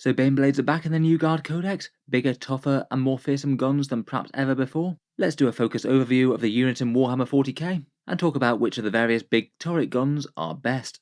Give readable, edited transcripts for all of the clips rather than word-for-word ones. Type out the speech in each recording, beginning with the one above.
So Baneblades are back in the new Guard Codex, bigger, tougher, and more fearsome guns than perhaps ever before. Let's do a focused overview of the unit in Warhammer 40k, and talk about which of the various big turret guns are best.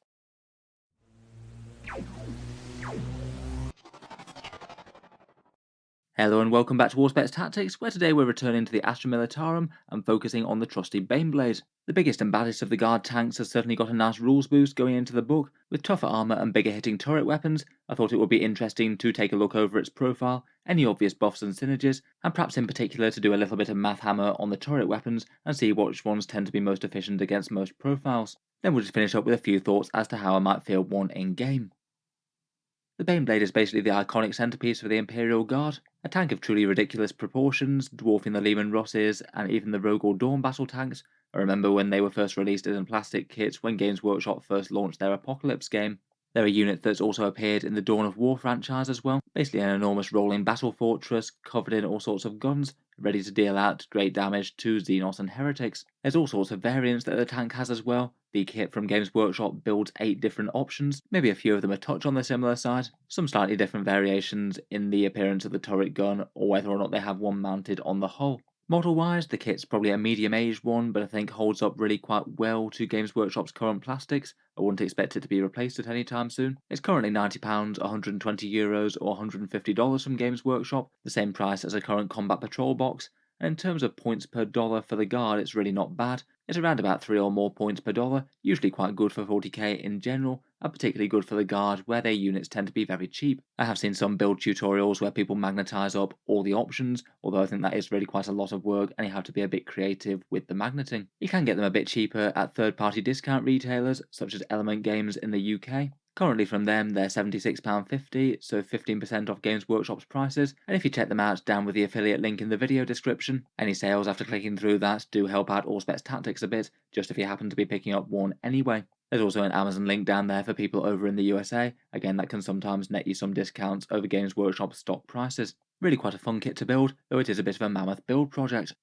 Hello and welcome back to Auspex Tactics, where today we're returning to the Astra Militarum and focusing on the trusty Baneblade. The biggest and baddest of the Guard tanks has certainly got a nice rules boost going into the book. With tougher armour and bigger hitting turret weapons, I thought it would be interesting to take a look over its profile, any obvious buffs and synergies, and perhaps in particular to do a little bit of math hammer on the turret weapons and see which ones tend to be most efficient against most profiles. Then we'll just finish up with a few thoughts as to how I might field one in game. The Baneblade is basically the iconic centrepiece for the Imperial Guard, a tank of truly ridiculous proportions, dwarfing the Lehman Rosses and even the Rogue or Dawn battle tanks. I remember when they were first released as in plastic kits when Games Workshop first launched their Apocalypse game. They're a unit that's also appeared in the Dawn of War franchise as well, basically an enormous rolling battle fortress covered in all sorts of guns, ready to deal out great damage to Xenos and Heretics. There's all sorts of variants that the tank has as well. The kit from Games Workshop builds 8 different options, maybe a few of them a touch on the similar side, some slightly different variations in the appearance of the turret gun or whether or not they have one mounted on the hull. Model wise, the kit's probably a medium aged one, but I think holds up really quite well to Games Workshop's current plastics. I wouldn't expect it to be replaced at any time soon. It's currently £90, €120 or $150 from Games Workshop, the same price as a current Combat Patrol box, and in terms of points per dollar for the Guard it's really not bad. It's around about 3 or more points per dollar, usually quite good for 40k in general, and particularly good for the Guard where their units tend to be very cheap. I have seen some build tutorials where people magnetise up all the options, although I think that is really quite a lot of work and you have to be a bit creative with the magneting. You can get them a bit cheaper at third-party discount retailers such as Element Games in the UK. Currently from them they're £76.50, so 15% off Games Workshop's prices, and if you check them out down with the affiliate link in the video description, any sales after clicking through that do help out Auspex Tactics a bit, just if you happen to be picking up one anyway. There's also an Amazon link down there for people over in the USA, again that can sometimes net you some discounts over Games Workshop stock prices. Really quite a fun kit to build, though it is a bit of a mammoth build project.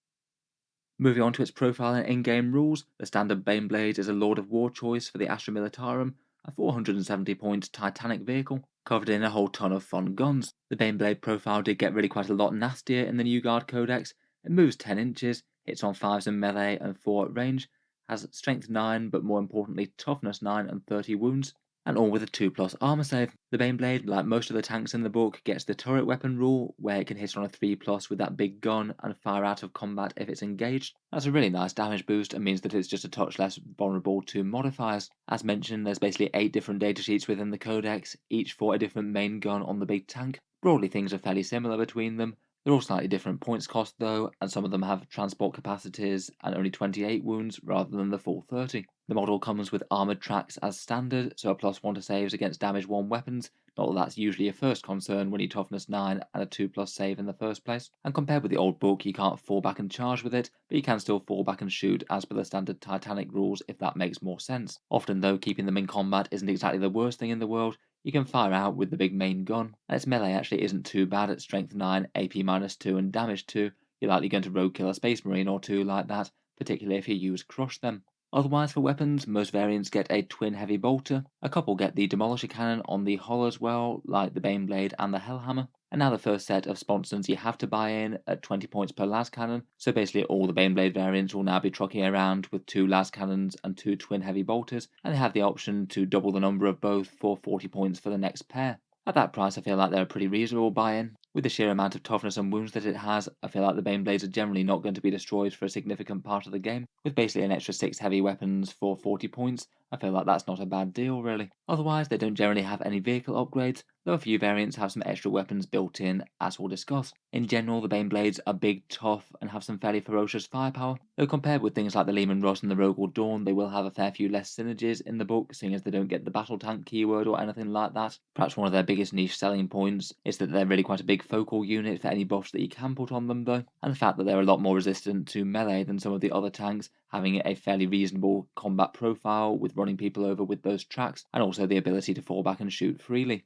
Moving on to its profile and in-game rules, the standard Baneblade is a Lord of War choice for the Astra Militarum, a 470-point Titanic vehicle, covered in a whole ton of fun guns. The Baneblade profile did get really quite a lot nastier in the new Guard Codex. It moves 10 inches, hits on 5s in melee and 4 at range, has strength 9 but more importantly toughness 9 and 30 wounds, and all with a 2+ armor save. The Baneblade, like most of the tanks in the book, gets the turret weapon rule, where it can hit on a 3+ with that big gun and fire out of combat if it's engaged. That's a really nice damage boost and means that it's just a touch less vulnerable to modifiers. As mentioned, there's basically 8 different datasheets within the Codex, each for a different main gun on the big tank. Broadly things are fairly similar between them. They're all slightly different points cost though, and some of them have transport capacities and only 28 wounds rather than the full 30. The model comes with armoured tracks as standard, so a +1 to saves against damage 1 weapons, not that that's usually a first concern when you toughness 9 and a 2+ save in the first place. And compared with the old book, you can't fall back and charge with it, but you can still fall back and shoot as per the standard Titanic rules if that makes more sense. Often though, keeping them in combat isn't exactly the worst thing in the world. You can fire out with the big main gun, and its melee actually isn't too bad at strength 9, AP -2 and damage 2. You're likely going to rogue kill a space marine or two like that, particularly if you use crush them. Otherwise for weapons, most variants get a twin heavy bolter, a couple get the demolisher cannon on the hull as well, like the Baneblade and the Hellhammer, and now the first set of sponsons you have to buy in at 20 points per las cannon, so basically all the Baneblade variants will now be trucking around with 2 las cannons and 2 twin heavy bolters, and they have the option to double the number of both for 40 points for the next pair. At that price I feel like they're a pretty reasonable buy-in. With the sheer amount of toughness and wounds that it has, I feel like the Baneblades are generally not going to be destroyed for a significant part of the game. With basically an extra 6 heavy weapons for 40 points, I feel like that's not a bad deal really. Otherwise they don't generally have any vehicle upgrades, though a few variants have some extra weapons built in, as we'll discuss. In general, the Baneblades are big, tough, and have some fairly ferocious firepower, though compared with things like the Lehman Russ and the Rogue or Dawn, they will have a fair few less synergies in the book, seeing as they don't get the battle tank keyword or anything like that. Perhaps one of their biggest niche selling points is that they're really quite a big focal unit for any buffs that you can put on them though, and the fact that they're a lot more resistant to melee than some of the other tanks, having a fairly reasonable combat profile with running people over with those tracks, and also the ability to fall back and shoot freely.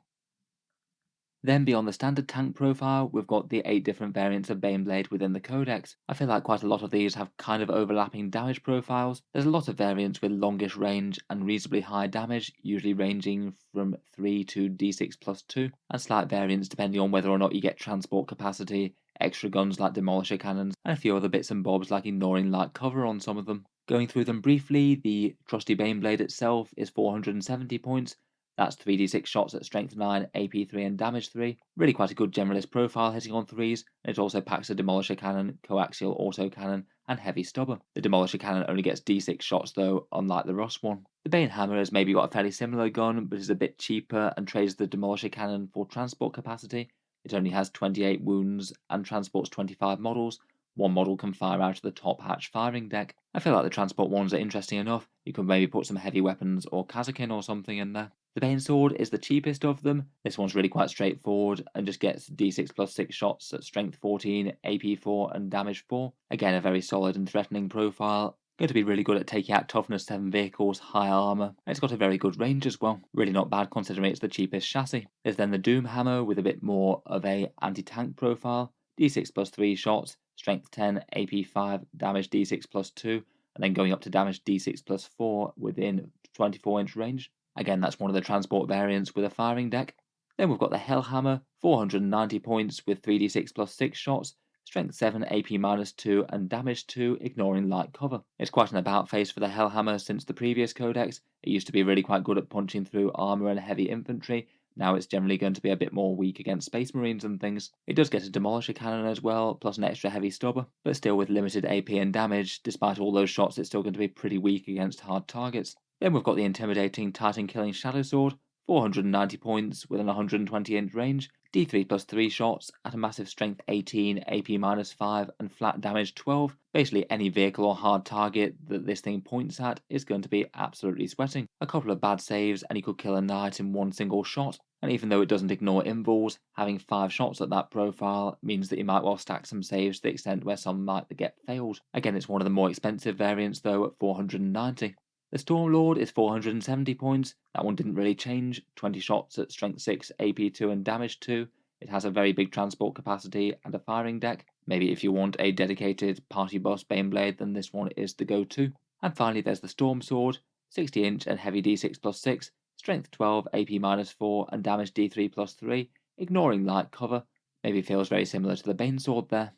Then beyond the standard tank profile, we've got the 8 different variants of Baneblade within the Codex. I feel like quite a lot of these have kind of overlapping damage profiles. There's a lot of variants with longish range and reasonably high damage, usually ranging from 3 to d6 plus 2, and slight variants depending on whether or not you get transport capacity, extra guns like demolisher cannons, and a few other bits and bobs like ignoring light cover on some of them. Going through them briefly, the trusty Baneblade itself is 470 points. That's 3d6 shots at strength 9, AP 3 and damage 3. Really quite a good generalist profile hitting on 3s, and it also packs a demolisher cannon, coaxial autocannon, and heavy stubber. The demolisher cannon only gets d6 shots though, unlike the Rust one. The Bane Hammer has maybe got a fairly similar gun, but is a bit cheaper and trades the demolisher cannon for transport capacity. It only has 28 wounds and transports 25 models. One model can fire out of the top hatch firing deck. I feel like the transport ones are interesting enough. You could maybe put some heavy weapons or Kazakin or something in there. The Bane Sword is the cheapest of them. This one's really quite straightforward and just gets d6 plus 6 shots at strength 14, AP 4 and damage 4. Again, a very solid and threatening profile. Going to be really good at taking out toughness 7 vehicles, high armor, and it's got a very good range as well. Really not bad considering it's the cheapest chassis. There's then the Doom Hammer with a bit more of a anti-tank profile. D6 plus 3 shots, strength 10, AP 5, damage D6 plus 2, and then going up to damage D6 plus 4 within 24-inch range. Again, that's one of the transport variants with a firing deck. Then we've got the Hellhammer, 490 points with 3d6 plus 6 shots, strength 7, AP minus 2, and damage 2, ignoring light cover. It's quite an about face for the Hellhammer since the previous codex. It used to be really quite good at punching through armor and heavy infantry. Now it's generally going to be a bit more weak against Space Marines and things. It does get a demolisher cannon as well, plus an extra heavy stubber, but still with limited AP and damage. Despite all those shots, it's still going to be pretty weak against hard targets. Then we've got the intimidating Titan killing Shadowsword, 490 points with an 120-inch range, D3 plus 3 shots at a massive strength 18, AP minus 5, and flat damage 12. Basically, any vehicle or hard target that this thing points at is going to be absolutely sweating. A couple of bad saves, and you could kill a knight in one single shot. And even though it doesn't ignore invuls, having 5 shots at that profile means that you might well stack some saves to the extent where some might get failed. Again, it's one of the more expensive variants though at 490. The Stormlord is 470 points. That one didn't really change. 20 shots at strength 6, AP 2 and damage 2. It has a very big transport capacity and a firing deck. Maybe if you want a dedicated party boss Baneblade, then this one is the go-to. And finally there's the Storm Sword, 60-inch and heavy d6 plus 6, strength 12, AP minus 4 and damage d3 plus 3, ignoring light cover. Maybe feels very similar to the Bane Sword there.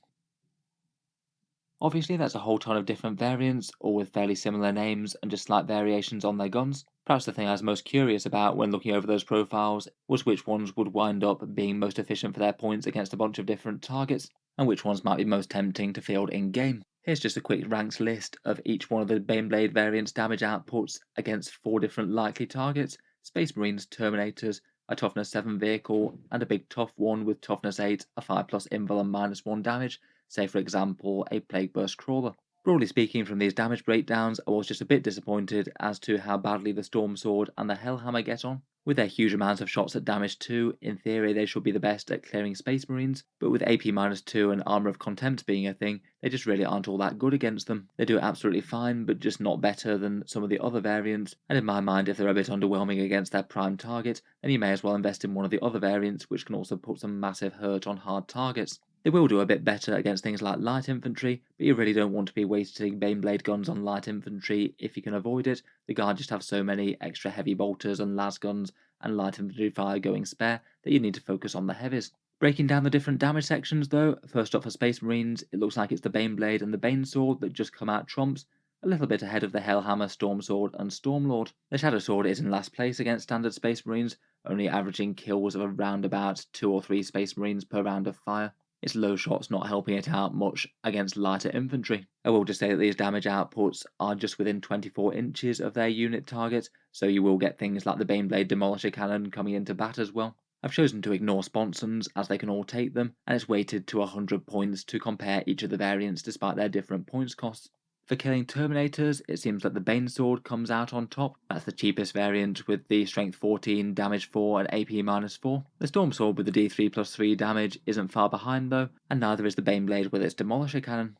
Obviously that's a whole ton of different variants, all with fairly similar names and just slight variations on their guns. Perhaps the thing I was most curious about when looking over those profiles was which ones would wind up being most efficient for their points against a bunch of different targets, and which ones might be most tempting to field in-game. Here's just a quick ranked list of each one of the Baneblade variants' damage outputs against 4 different likely targets: Space Marines, Terminators, a toughness 7 vehicle, and a big tough one with toughness 8, a 5 plus invul and minus 1 damage, say for example a Plague Burst Crawler. Broadly speaking, from these damage breakdowns, I was just a bit disappointed as to how badly the Storm Sword and the Hellhammer get on. With their huge amounts of shots at damage 2, in theory they should be the best at clearing Space Marines, but with AP minus 2 and Armour of Contempt being a thing, they just really aren't all that good against them. They do absolutely fine, but just not better than some of the other variants, and in my mind if they're a bit underwhelming against their prime target, then you may as well invest in one of the other variants which can also put some massive hurt on hard targets. They will do a bit better against things like light infantry, but you really don't want to be wasting Baneblade guns on light infantry if you can avoid it. The Guard just have so many extra heavy bolters and las guns and light infantry fire going spare that you need to focus on the heavies. Breaking down the different damage sections though, first up for Space Marines, it looks like it's the Baneblade and the Bane Sword that just come out trumps, a little bit ahead of the Hellhammer, Storm Sword and Stormlord. The Shadow Sword is in last place against standard Space Marines, only averaging kills of around about 2 or 3 Space Marines per round of fire. Its low shots not helping it out much against lighter infantry. I will just say that these damage outputs are just within 24 inches of their unit target, so you will get things like the Baneblade Demolisher Cannon coming into bat as well. I've chosen to ignore sponsons as they can all take them, and it's weighted to 100 points to compare each of the variants despite their different points costs. For killing Terminators, it seems that the Bane Sword comes out on top. That's the cheapest variant with the strength 14, damage 4 and AP minus 4. The Storm Sword with the D3 plus 3 damage isn't far behind though, and neither is the Baneblade with its Demolisher Cannon.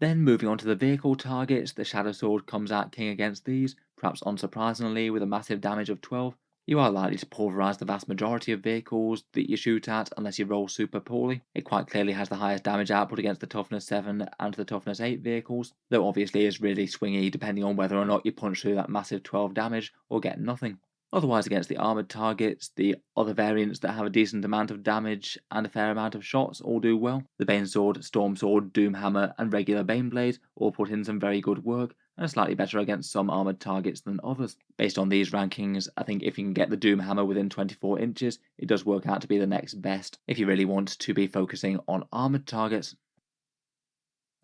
Then moving on to the vehicle targets, the Shadow Sword comes out king against these, perhaps unsurprisingly with a massive damage of 12. You are likely to pulverise the vast majority of vehicles that you shoot at unless you roll super poorly. It quite clearly has the highest damage output against the toughness 7 and the toughness 8 vehicles, though obviously is really swingy depending on whether or not you punch through that massive 12 damage or get nothing. Otherwise, against the armoured targets, the other variants that have a decent amount of damage and a fair amount of shots all do well. The Banesword, Storm Sword, Doomhammer, and regular Baneblade all put in some very good work, and are slightly better against some armoured targets than others. Based on these rankings, I think if you can get the Doomhammer within 24 inches, it does work out to be the next best if you really want to be focusing on armoured targets.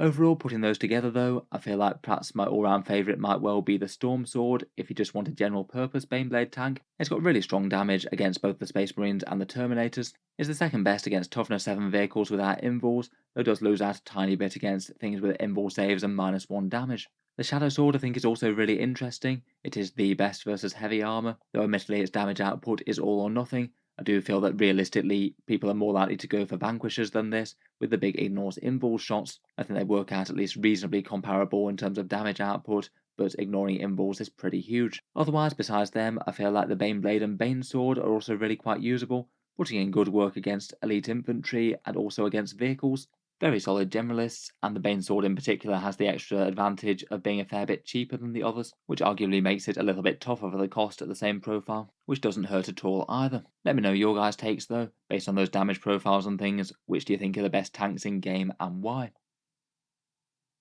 Overall, putting those together though, I feel like perhaps my all-round favourite might well be the Storm Sword if you just want a general purpose Baneblade tank. It's got really strong damage against both the Space Marines and the Terminators. It's the second best against toughness 7 vehicles without invuls, though it does lose out a tiny bit against things with invul saves and -1 damage. The Shadow Sword I think is also really interesting. It is the best versus heavy armour, though admittedly its damage output is all or nothing. I do feel that realistically, people are more likely to go for Vanquishers than this, with the big ignores invul shots. I think they work out at least reasonably comparable in terms of damage output, but ignoring invuls is pretty huge. Otherwise, besides them, I feel like the Baneblade and Banesword are also really quite usable, putting in good work against elite infantry and also against vehicles. Very solid generalists, and the Banesword in particular has the extra advantage of being a fair bit cheaper than the others, which arguably makes it a little bit tougher for the cost at the same profile, which doesn't hurt at all either. Let me know your guys' takes though, based on those damage profiles and things, which do you think are the best tanks in game and why?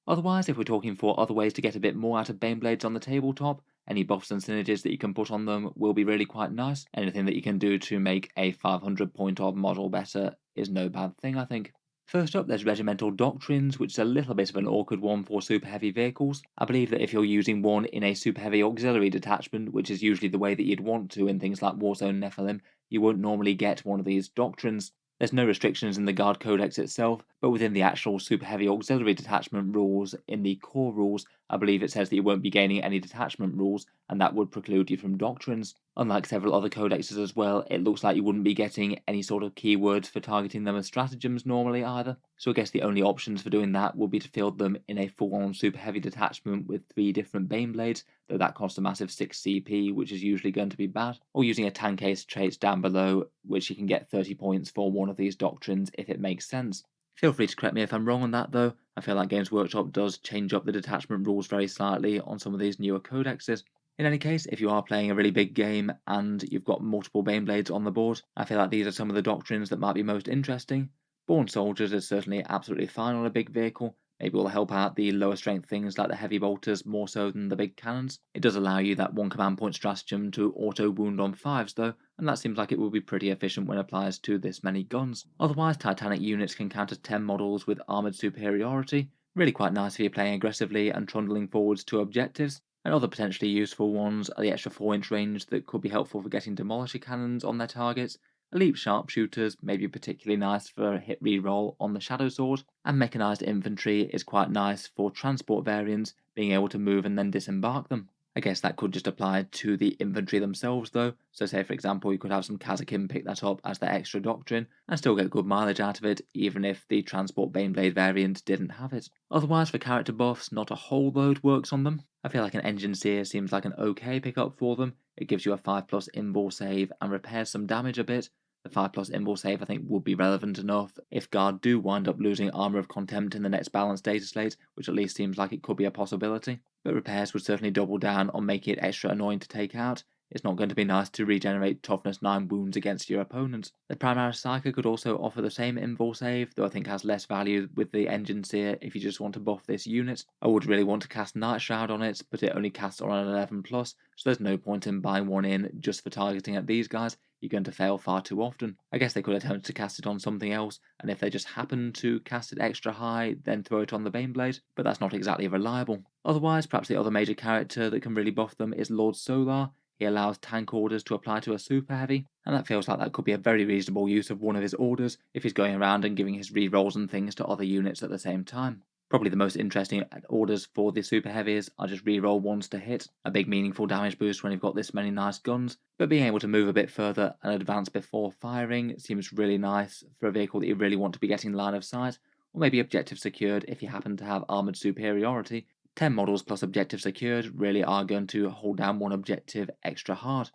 Otherwise, if we're talking for other ways to get a bit more out of Baneblades on the tabletop, any buffs and synergies that you can put on them will be really quite nice. Anything that you can do to make a 500 point odd model better is no bad thing, I think. First up, there's Regimental Doctrines, which is a little bit of an awkward one for super heavy vehicles. I believe that if you're using one in a super heavy auxiliary detachment, which is usually the way that you'd want to in things like Warzone Nephilim, you won't normally get one of these doctrines. There's no restrictions in the Guard Codex itself, but within the actual super heavy auxiliary detachment rules, in the core rules, I believe it says that you won't be gaining any detachment rules, and that would preclude you from doctrines. Unlike several other codexes as well, it looks like you wouldn't be getting any sort of keywords for targeting them as stratagems normally either, so I guess the only options for doing that would be to field them in a full-on super heavy detachment with 3 different Baneblades, though that costs a massive 6 CP, which is usually going to be bad, or using a tank ace traits down below, which you can get 30 points for one of these doctrines if it makes sense. Feel free to correct me if I'm wrong on that though. I feel like Games Workshop does change up the detachment rules very slightly on some of these newer codexes. In any case, if you are playing a really big game and you've got multiple Baneblades on the board, I feel like these are some of the doctrines that might be most interesting. Born Soldiers is certainly absolutely fine on a big vehicle. Maybe will help out the lower strength things like the heavy bolters more so than the big cannons. It does allow you that 1 command point stratagem to auto wound on 5s though, and that seems like it will be pretty efficient when applies to this many guns. Otherwise, Titanic units can counter 10 models with armoured superiority, really quite nice if you're playing aggressively and trundling forwards to objectives. And other potentially useful ones are the extra 4-inch range that could be helpful for getting demolisher cannons on their targets. Elite sharpshooters may be particularly nice for a hit reroll on the Shadow Sword, and mechanised infantry is quite nice for transport variants, being able to move and then disembark them. I guess that could just apply to the infantry themselves though, so say for example you could have some Kazakin pick that up as their extra doctrine, and still get good mileage out of it even if the Transport Baneblade variant didn't have it. Otherwise for character buffs, not a whole load works on them. I feel like an Engine Seer seems like an okay pickup for them. It gives you a 5+ invul save and repairs some damage a bit. The 5+ invul save I think would be relevant enough if Guard do wind up losing Armour of Contempt in the next balanced data slate, which at least seems like it could be a possibility. But repairs would certainly double down on making it extra annoying to take out. It's not going to be nice to regenerate toughness 9 wounds against your opponents. The Primaris Psyker could also offer the same invul save, though I think has less value with the Engine Seer if you just want to buff this unit. I would really want to cast Night Shroud on it, but it only casts on an 11+, so there's no point in buying one in just for targeting at these guys. You're going to fail far too often. I guess they could attempt to cast it on something else, and if they just happen to cast it extra high, then throw it on the Baneblade, but that's not exactly reliable. Otherwise, perhaps the other major character that can really buff them is Lord Solar. He allows tank orders to apply to a super heavy, and that feels like that could be a very reasonable use of one of his orders if he's going around and giving his rerolls and things to other units at the same time. Probably the most interesting orders for the super heavies are just reroll ones to hit, a big meaningful damage boost when you've got this many nice guns, but being able to move a bit further and advance before firing seems really nice for a vehicle that you really want to be getting line of sight, or maybe objective secured if you happen to have armoured superiority. 10 models plus objective secured really are going to hold down one objective extra hard.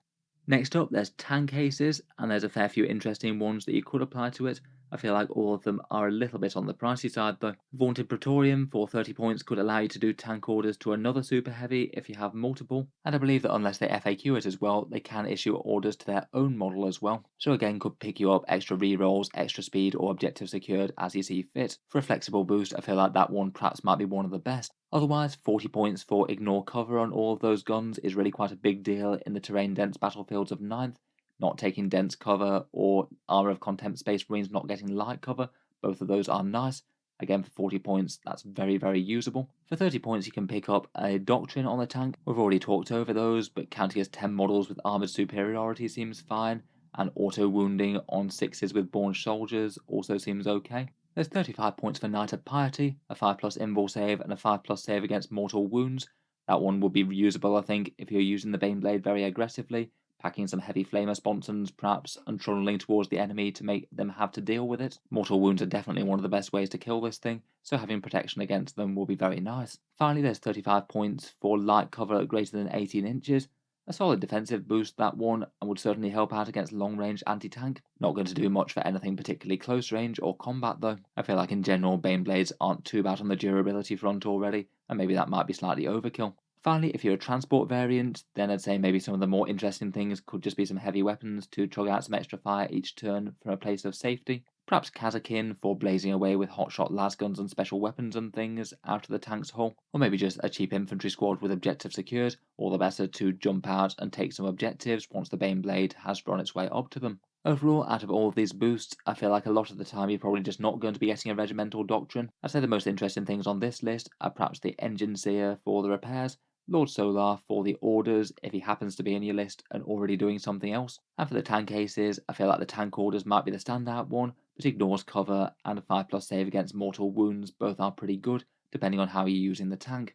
Next up, there's tank cases, and there's a fair few interesting ones that you could apply to it. I feel like all of them are a little bit on the pricey side though. Vaunted Praetorium for 30 points could allow you to do tank orders to another super heavy if you have multiple, and I believe that unless they FAQ it as well, they can issue orders to their own model as well. So again, could pick you up extra rerolls, extra speed, or objective secured as you see fit. For a flexible boost, I feel like that one perhaps might be one of the best. Otherwise, 40 points for ignore cover on all of those guns is really quite a big deal in the terrain-dense battlefields of 9th. Not taking dense cover or Armor of Contempt Space Marines not getting light cover, both of those are nice. Again, for 40 points, that's very, very usable. For 30 points, you can pick up a Doctrine on the tank. We've already talked over those, but counting as 10 models with Armored Superiority seems fine, and auto wounding on 6s with Born Soldiers also seems okay. There's 35 points for Knight of Piety, a 5+ invul save, and a 5+ save against mortal wounds. That one would be usable, I think, if you're using the Baneblade very aggressively, packing some heavy flamer sponsons perhaps, and trundling towards the enemy to make them have to deal with it. Mortal wounds are definitely one of the best ways to kill this thing, so having protection against them will be very nice. Finally, there's 35 points for light cover greater than 18 inches. A solid defensive boost, that one, and would certainly help out against long-range anti-tank. Not going to do much for anything particularly close range or combat though. I feel like in general Baneblades aren't too bad on the durability front already, and maybe that might be slightly overkill. Finally, if you're a transport variant, then I'd say maybe some of the more interesting things could just be some heavy weapons to chug out some extra fire each turn from a place of safety. Perhaps Kazakin for blazing away with hotshot lasguns and special weapons and things out of the tank's hull, or maybe just a cheap infantry squad with objective secured, all the better to jump out and take some objectives once the Baneblade has run its way up to them. Overall, out of all of these boosts, I feel like a lot of the time you're probably just not going to be getting a regimental doctrine. I'd say the most interesting things on this list are perhaps the Engine Seer for the repairs, Lord Solar for the orders if he happens to be in your list and already doing something else. And for the tank aces, I feel like the tank orders might be the standout one, but ignores cover and a 5+ save against mortal wounds both are pretty good, depending on how you're using the tank.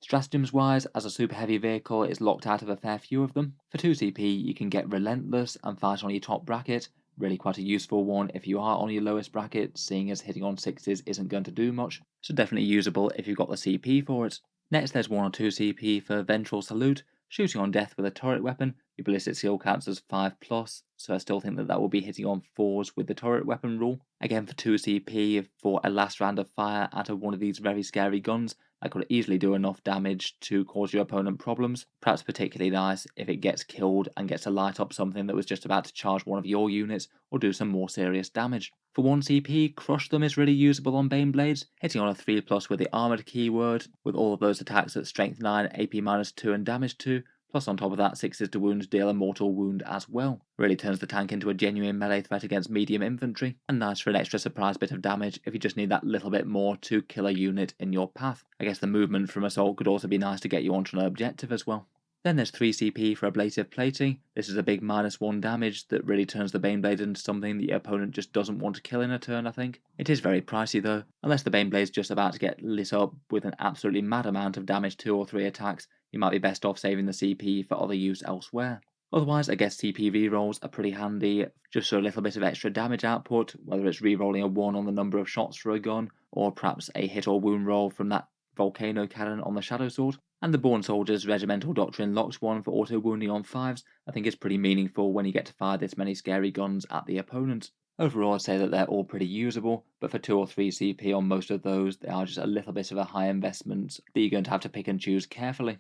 Stratagems wise, as a super heavy vehicle, it's locked out of a fair few of them. For 2 CP, you can get Relentless and fight on your top bracket, really quite a useful one if you are on your lowest bracket, seeing as hitting on 6s isn't going to do much, so definitely usable if you've got the CP for it. Next, there's 1 or 2 CP for Ventral Salute, shooting on death with a turret weapon. Your ballistic skill counts as 5+, so I still think that will be hitting on 4s with the turret weapon rule. Again, for 2 CP for a last round of fire out of one of these very scary guns, that could easily do enough damage to cause your opponent problems. Perhaps particularly nice if it gets killed and gets to light up something that was just about to charge one of your units or do some more serious damage. For 1 CP, Crush Them is really usable on Baneblades, hitting on a 3+ with the Armoured keyword, with all of those attacks at Strength 9, AP -2 and Damage 2, plus on top of that 6s to wounds deal a mortal wound as well. Really turns the tank into a genuine melee threat against medium infantry, and nice for an extra surprise bit of damage if you just need that little bit more to kill a unit in your path. I guess the movement from Assault could also be nice to get you onto an objective as well. Then there's 3 CP for Ablative Plating. This is a big -1 damage that really turns the Baneblade into something that your opponent just doesn't want to kill in a turn, I think. It is very pricey though, unless the Baneblade's just about to get lit up with an absolutely mad amount of damage 2 or 3 attacks, you might be best off saving the CP for other use elsewhere. Otherwise, I guess CP rerolls are pretty handy, just for a little bit of extra damage output, whether it's rerolling a 1 on the number of shots for a gun, or perhaps a hit or wound roll from that volcano cannon on the Shadowsword. And the Born Soldier's Regimental Doctrine locked one for auto wounding on 5s, I think is pretty meaningful when you get to fire this many scary guns at the opponent. Overall, I'd say that they're all pretty usable, but for 2 or 3 CP on most of those, they are just a little bit of a high investment that you're going to have to pick and choose carefully.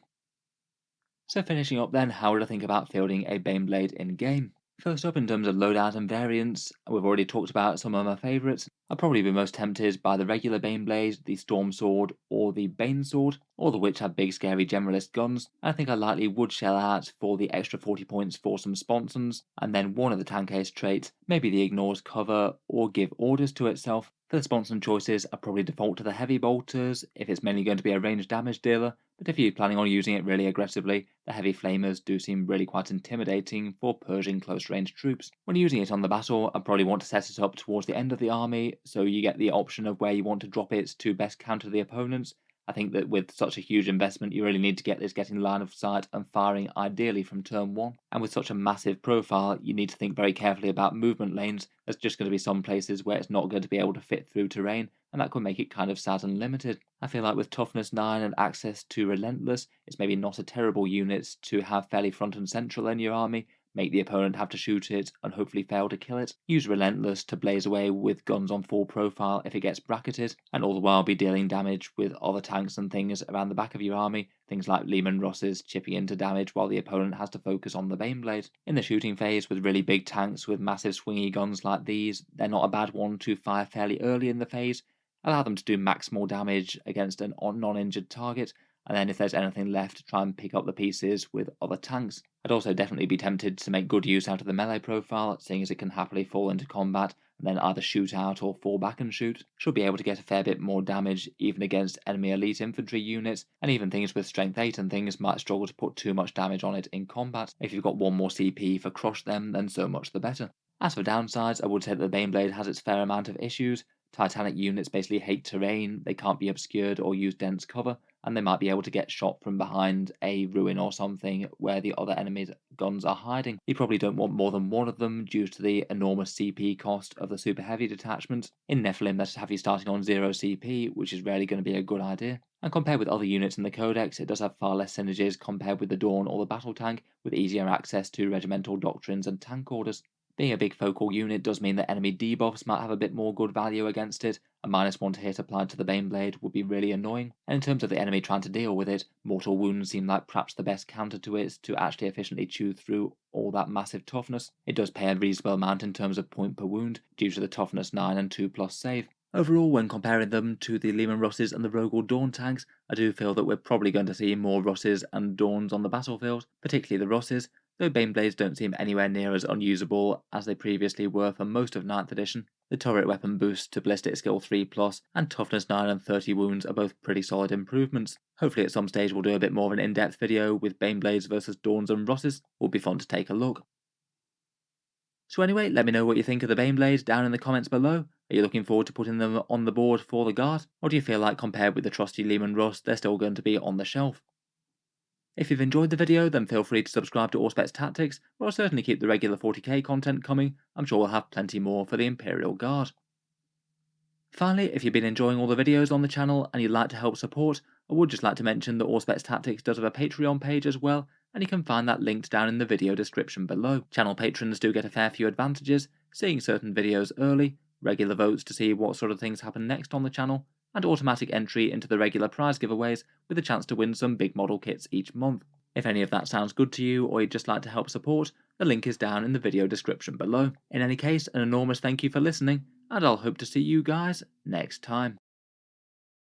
So finishing up then, how would I think about fielding a Baneblade in game? First up, in terms of loadout and variants, we've already talked about some of my favourites. I'd probably be most tempted by the regular Baneblade, the Storm Sword, or the Bane Sword, all of which have big scary generalist guns. I think I likely would shell out for the extra 40 points for some sponsons, and then one of the tank ace traits, maybe the Ignores cover, or give orders to itself. For the sponson choices, I probably default to the Heavy Bolters, if it's mainly going to be a ranged damage dealer, but if you're planning on using it really aggressively, the Heavy Flamers do seem really quite intimidating for purging close-range troops. When using it on the battle, I probably want to set it up towards the end of the army, so you get the option of where you want to drop it to best counter the opponents, I think that with such a huge investment, you really need to get this getting line of sight and firing ideally from turn 1. And with such a massive profile, you need to think very carefully about movement lanes. There's just going to be some places where it's not going to be able to fit through terrain, and that could make it kind of sad and limited. I feel like with toughness 9 and access to relentless, it's maybe not a terrible unit to have fairly front and central in your army, make the opponent have to shoot it and hopefully fail to kill it. Use relentless to blaze away with guns on full profile if it gets bracketed, and all the while be dealing damage with other tanks and things around the back of your army, things like Lehman Russes chipping into damage while the opponent has to focus on the Baneblade. In the shooting phase, with really big tanks with massive swingy guns like these, they're not a bad one to fire fairly early in the phase. Allow them to do maximal damage against a non-injured target, and then if there's anything left, try and pick up the pieces with other tanks. I'd also definitely be tempted to make good use out of the melee profile, seeing as it can happily fall into combat and then either shoot out or fall back and shoot. Should be able to get a fair bit more damage even against enemy elite infantry units, and even things with strength 8 and things might struggle to put too much damage on it in combat. If you've got one more CP for crush them, then so much the better. As for downsides, I would say that the Baneblade has its fair amount of issues. Titanic units basically hate terrain, they can't be obscured or use dense cover, and they might be able to get shot from behind a ruin or something where the other enemy's guns are hiding. You probably don't want more than one of them due to the enormous CP cost of the super heavy detachment. In Nephilim, that have you starting on 0 CP, which is rarely going to be a good idea. And compared with other units in the Codex, it does have far less synergies compared with the Dawn or the Battle Tank, with easier access to regimental doctrines and tank orders. Being a big focal unit does mean that enemy debuffs might have a bit more good value against it. A -1 to hit applied to the Baneblade would be really annoying, and in terms of the enemy trying to deal with it, mortal wounds seem like perhaps the best counter to it to actually efficiently chew through all that massive toughness. It does pay a reasonable amount in terms of point per wound due to the toughness 9 and 2+ save. Overall, when comparing them to the Lehman Russes and the Rogue or Dawn tanks, I do feel that we're probably going to see more Russes and Dawns on the battlefield, particularly the Russes, though Baneblades don't seem anywhere near as unusable as they previously were for most of 9th edition. The turret weapon boost to ballistic skill 3+, and toughness 9 and 30 wounds are both pretty solid improvements. Hopefully at some stage we'll do a bit more of an in-depth video with Baneblades versus Dawns and Russes. Will be fun to take a look. So anyway, let me know what you think of the Baneblades down in the comments below. Are you looking forward to putting them on the board for the guard, or do you feel like compared with the trusty Lehman Russ, they're still going to be on the shelf? If you've enjoyed the video, then feel free to subscribe to Auspex Tactics, or I'll certainly keep the regular 40k content coming. I'm sure we'll have plenty more for the Imperial Guard. Finally, if you've been enjoying all the videos on the channel and you'd like to help support, I would just like to mention that Auspex Tactics does have a Patreon page as well, and you can find that linked down in the video description below. Channel patrons do get a fair few advantages, seeing certain videos early, regular votes to see what sort of things happen next on the channel, and automatic entry into the regular prize giveaways with a chance to win some big model kits each month. If any of that sounds good to you or you'd just like to help support, the link is down in the video description below. In any case, an enormous thank you for listening, and I'll hope to see you guys next time.